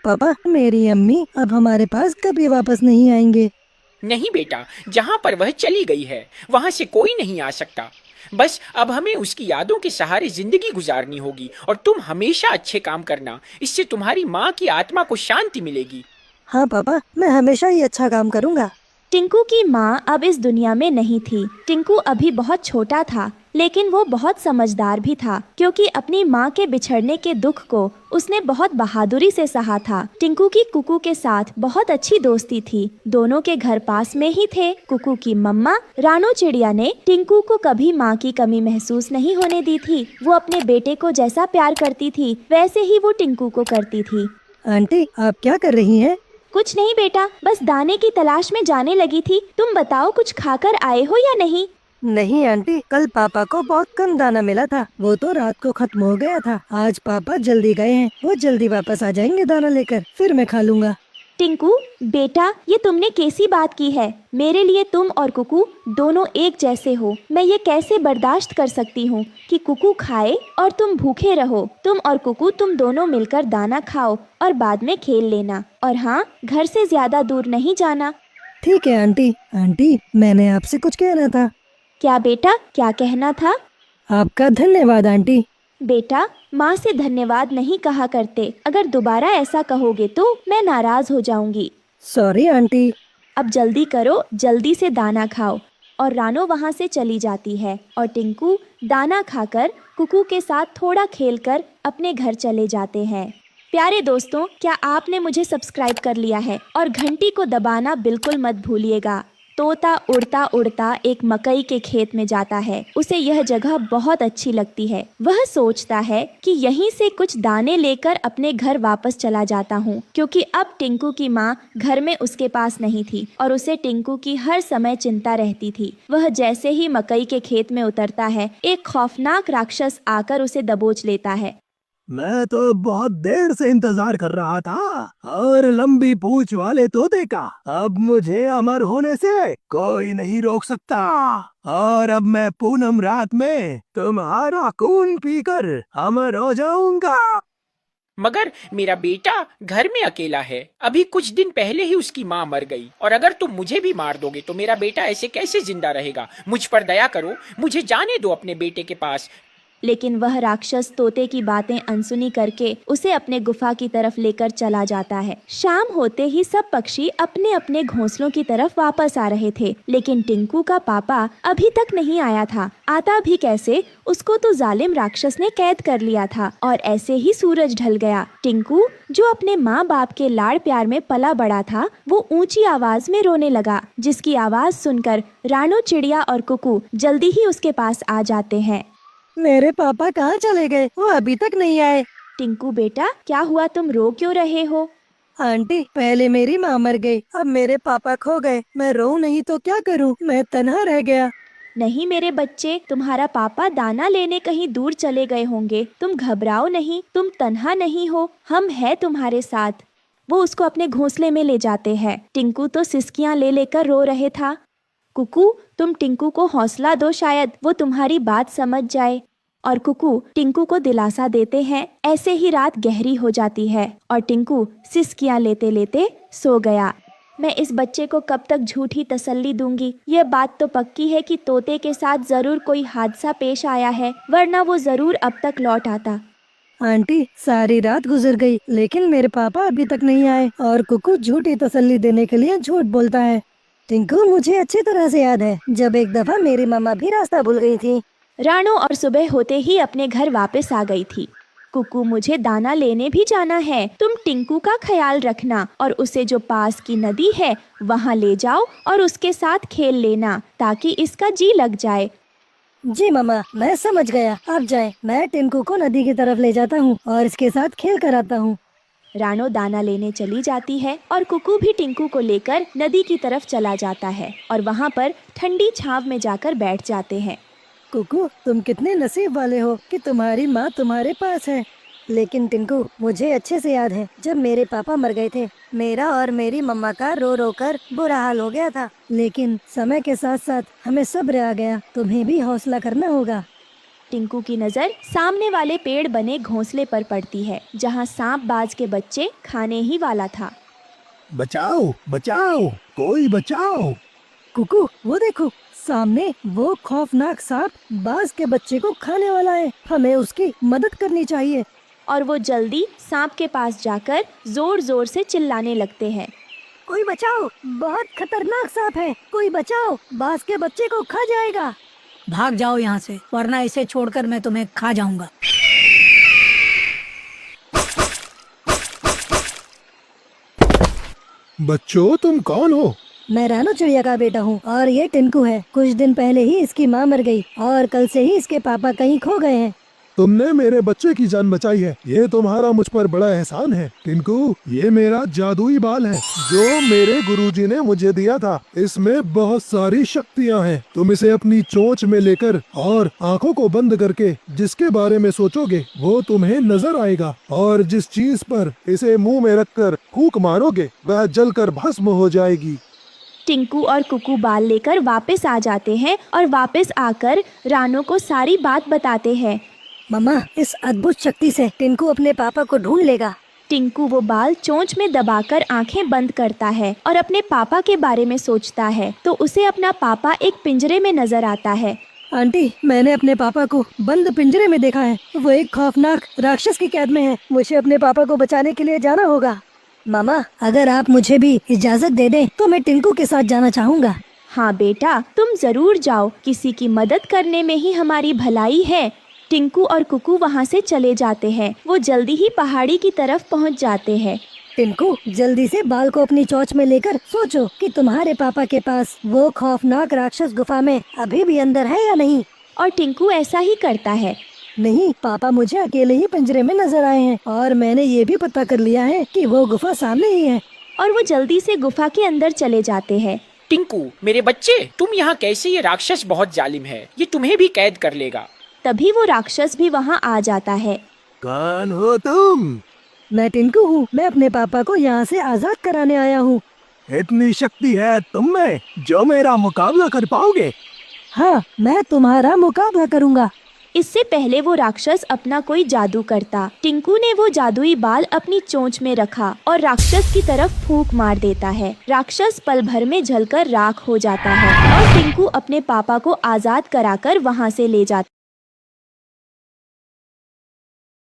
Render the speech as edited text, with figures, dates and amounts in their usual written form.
पापा, मेरी अम्मी अब हमारे पास कभी वापस नहीं आएंगे। नहीं बेटा, जहाँ पर वह चली गई है वहाँ से कोई नहीं आ सकता। बस अब हमें उसकी यादों के सहारे जिंदगी गुजारनी होगी और तुम हमेशा अच्छे काम करना, इससे तुम्हारी माँ की आत्मा को शांति मिलेगी। हाँ पापा, मैं हमेशा ही अच्छा काम करूँगा। टिंकू की माँ अब इस दुनिया में नहीं थी। टिंकू अभी बहुत छोटा था, लेकिन वो बहुत समझदार भी था, क्योंकि अपनी माँ के बिछड़ने के दुख को उसने बहुत बहादुरी से सहा था। टिंकू की कुकू के साथ बहुत अच्छी दोस्ती थी। दोनों के घर पास में ही थे। कुकू की मम्मा रानू चिड़िया ने टिंकू को कभी माँ की कमी महसूस नहीं होने दी थी। वो अपने बेटे को जैसा प्यार करती थी, वैसे ही वो टिंकू को करती थी। आंटी, आप क्या कर रही हैं? कुछ नहीं बेटा, बस दाने की तलाश में जाने लगी थी। तुम बताओ, कुछ खाकर आए हो या नहीं? नहीं आंटी, कल पापा को बहुत कम दाना मिला था, वो तो रात को खत्म हो गया था। आज पापा जल्दी गए हैं, वो जल्दी वापस आ जाएंगे दाना लेकर, फिर मैं खा लूँगा। टिंकू बेटा, ये तुमने कैसी बात की है? मेरे लिए तुम और कुकू दोनों एक जैसे हो। मैं ये कैसे बर्दाश्त कर सकती हूँ कि कुकू खाए और तुम भूखे रहो। तुम और कुकू तुम दोनों मिलकर दाना खाओ और बाद में खेल लेना। और हाँ, घर से ज्यादा दूर नहीं जाना। ठीक है आंटी। आंटी, मैंने आपसे कुछ कहना था। क्या बेटा, क्या कहना था? आपका धन्यवाद आंटी। बेटा, माँ से धन्यवाद नहीं कहा करते। अगर दोबारा ऐसा कहोगे तो मैं नाराज हो जाऊंगी। Sorry aunty. अब जल्दी करो, जल्दी से दाना खाओ। और रानो वहाँ से चली जाती है और टिंकू दाना खाकर कुकू के साथ थोड़ा खेलकर अपने घर चले जाते हैं। प्यारे दोस्तों, क्या आपने मुझे सब्सक्राइब कर लिया है? और घंटी को दबाना बिल्कुल मत भूलिएगा। तोता उड़ता उड़ता एक मकई के खेत में जाता है। उसे यह जगह बहुत अच्छी लगती है। वह सोचता है कि यहीं से कुछ दाने लेकर अपने घर वापस चला जाता हूँ, क्योंकि अब टिंकू की माँ घर में उसके पास नहीं थी और उसे टिंकू की हर समय चिंता रहती थी। वह जैसे ही मकई के खेत में उतरता है, एक खौफनाक राक्षस आकर उसे दबोच लेता है। मैं तो बहुत देर से इंतजार कर रहा था और लंबी पूंछ वाले तोते का अब मुझे अमर होने से कोई नहीं रोक सकता। और अब मैं पूनम रात में तुम्हारा खून पीकर अमर हो जाऊंगा। मगर मेरा बेटा घर में अकेला है। अभी कुछ दिन पहले ही उसकी माँ मर गई, और अगर तुम मुझे भी मार दोगे तो मेरा बेटा ऐसे कैसे जिंदा रहेगा? मुझ पर दया करो, मुझे जाने दो अपने बेटे के पास। लेकिन वह राक्षस तोते की बातें अनसुनी करके उसे अपने गुफा की तरफ लेकर चला जाता है। शाम होते ही सब पक्षी अपने अपने घोंसलों की तरफ वापस आ रहे थे, लेकिन टिंकू का पापा अभी तक नहीं आया था। आता भी कैसे? उसको तो जालिम राक्षस ने कैद कर लिया था। और ऐसे ही सूरज ढल गया। टिंकू, जो अपने माँ बाप के लाड़ प्यार में पला बड़ा था, वो ऊंची आवाज में रोने लगा, जिसकी आवाज सुनकर रानू चिड़िया और कुकू जल्दी ही उसके पास आ जाते हैं। मेरे पापा कहाँ चले गए? वो अभी तक नहीं आए। टिंकू बेटा, क्या हुआ? तुम रो क्यों रहे हो? आंटी, पहले मेरी माँ मर गई, अब मेरे पापा खो गए। मैं रोऊं नहीं तो क्या करूं? मैं तन्हा रह गया। नहीं मेरे बच्चे, तुम्हारा पापा दाना लेने कहीं दूर चले गए होंगे। तुम घबराओ नहीं, तुम तन्हा नहीं हो, हम हैं तुम्हारे साथ। वो उसको अपने घोंसले में ले जाते हैं। टिंकू तो सिसकियां ले लेकर रो रहे था। कुकू, तुम टिंकू को हौसला दो, शायद वो तुम्हारी बात समझ जाए। और कुकू टिंकू को दिलासा देते हैं। ऐसे ही रात गहरी हो जाती है और टिंकू सिसकियां लेते लेते सो गया। मैं इस बच्चे को कब तक झूठी तसल्ली दूंगी? यह बात तो पक्की है कि तोते के साथ जरूर कोई हादसा पेश आया है, वरना वो जरूर अब तक लौट आता। आंटी, सारी रात गुजर गई, लेकिन मेरे पापा अभी तक नहीं आए। और कुकू झूठी तसल्ली देने के लिए झूठ बोलता है। टिंकू, मुझे अच्छी तरह से याद है जब एक दफा मेरी मम्मा भी रास्ता भूल गई थी। रानू और सुबह होते ही अपने घर वापस आ गई थी। कुकू, मुझे दाना लेने भी जाना है। तुम टिंकू का ख्याल रखना और उसे जो पास की नदी है वहाँ ले जाओ और उसके साथ खेल लेना, ताकि इसका जी लग जाए। जी मम्मा, मैं समझ गया। आप जाएं, मैं टिंकू को नदी की तरफ ले जाता हूँ और इसके साथ खेल कर आता हूँ। रानो दाना लेने चली जाती है और कुकू भी टिंकू को लेकर नदी की तरफ चला जाता है और वहाँ पर ठंडी छांव में जाकर बैठ जाते हैं। कुकू, तुम कितने नसीब वाले हो कि तुम्हारी माँ तुम्हारे पास है। लेकिन टिंकू, मुझे अच्छे से याद है जब मेरे पापा मर गए थे, मेरा और मेरी मम्मा का रो रो कर बुरा हाल हो गया था। लेकिन समय के साथ साथ हमें सब्र आ गया। तुम्हें भी हौसला करना होगा। टिंकू की नज़र सामने वाले पेड़ बने घोंसले पर पड़ती है, जहाँ सांप बाज के बच्चे खाने ही वाला था। बचाओ बचाओ, कोई बचाओ। कुकू वो देखो, सामने वो खौफनाक सांप बाज के बच्चे को खाने वाला है। हमें उसकी मदद करनी चाहिए। और वो जल्दी सांप के पास जाकर जोर जोर से चिल्लाने लगते हैं। कोई बचाओ, बहुत खतरनाक सांप है, कोई बचाओ, बाज के बच्चे को खा जाएगा। भाग जाओ यहाँ से, वरना इसे छोड़कर मैं तुम्हें खा जाऊंगा। बच्चों, तुम कौन हो? मैं रानू चिड़िया का बेटा हूँ और ये टिंकू है। कुछ दिन पहले ही इसकी माँ मर गई और कल से ही इसके पापा कहीं खो गए हैं। तुमने मेरे बच्चे की जान बचाई है, ये तुम्हारा मुझ पर बड़ा एहसान है। टिंकू, ये मेरा जादुई बाल है जो मेरे गुरुजी ने मुझे दिया था। इसमें बहुत सारी शक्तियाँ हैं। तुम इसे अपनी चोंच में लेकर और आंखों को बंद करके जिसके बारे में सोचोगे वो तुम्हें नजर आएगा, और जिस चीज पर इसे मुंह में रखकर फूंक मारोगे वह जलकर भस्म हो जाएगी। टिंकू और कुकू बाल लेकर वापस आ जाते हैं और वापस आकर रानू को सारी बात बताते हैं। मम्मा, इस अद्भुत शक्ति से टिंकू अपने पापा को ढूंढ लेगा। टिंकू वो बाल चोंच में दबाकर आंखें बंद करता है और अपने पापा के बारे में सोचता है, तो उसे अपना पापा एक पिंजरे में नजर आता है। आंटी, मैंने अपने पापा को बंद पिंजरे में देखा है। वो एक खौफनाक राक्षस की कैद में है। मुझे अपने पापा को बचाने के लिए जाना होगा। मामा, अगर आप मुझे भी इजाजत दे दें तो मैं टिंकू के साथ जाना चाहूँगा। हाँ बेटा, तुम जरूर जाओ, किसी की मदद करने में ही हमारी भलाई है। टिंकू और कुकू वहाँ से चले जाते हैं। वो जल्दी ही पहाड़ी की तरफ पहुँच जाते हैं। टिंकू, जल्दी से बाल को अपनी चोंच में लेकर सोचो कि तुम्हारे पापा के पास वो खौफनाक राक्षस गुफा में अभी भी अंदर है या नहीं। और टिंकू ऐसा ही करता है। नहीं, पापा मुझे अकेले ही पिंजरे में नजर आए हैं और मैंने ये भी पता कर लिया है कि वो गुफा सामने ही है। और वो जल्दी से गुफा के अंदर चले जाते हैं। टिंकू, मेरे बच्चे, तुम यहाँ कैसे? ये राक्षस बहुत जालिम है, ये तुम्हें भी कैद कर लेगा। तभी वो राक्षस भी वहाँ आ जाता है। कौन हो तुम? मैं टिंकू हूँ। मैं अपने पापा को यहाँ से आजाद कराने आया हूँ। इतनी शक्ति है तुम में जो मेरा मुकाबला कर पाओगे? हाँ, मैं तुम्हारा मुकाबला करूँगा। इससे पहले वो राक्षस अपना कोई जादू करता। टिंकू ने वो जादुई बाल अपनी चोंच में रखा और राक्षस की तरफ फूंक मार देता है। राक्षस पल भर में जलकर राख हो जाता है और टिंकू अपने पापा को आजाद कराकर वहाँ से ले जाता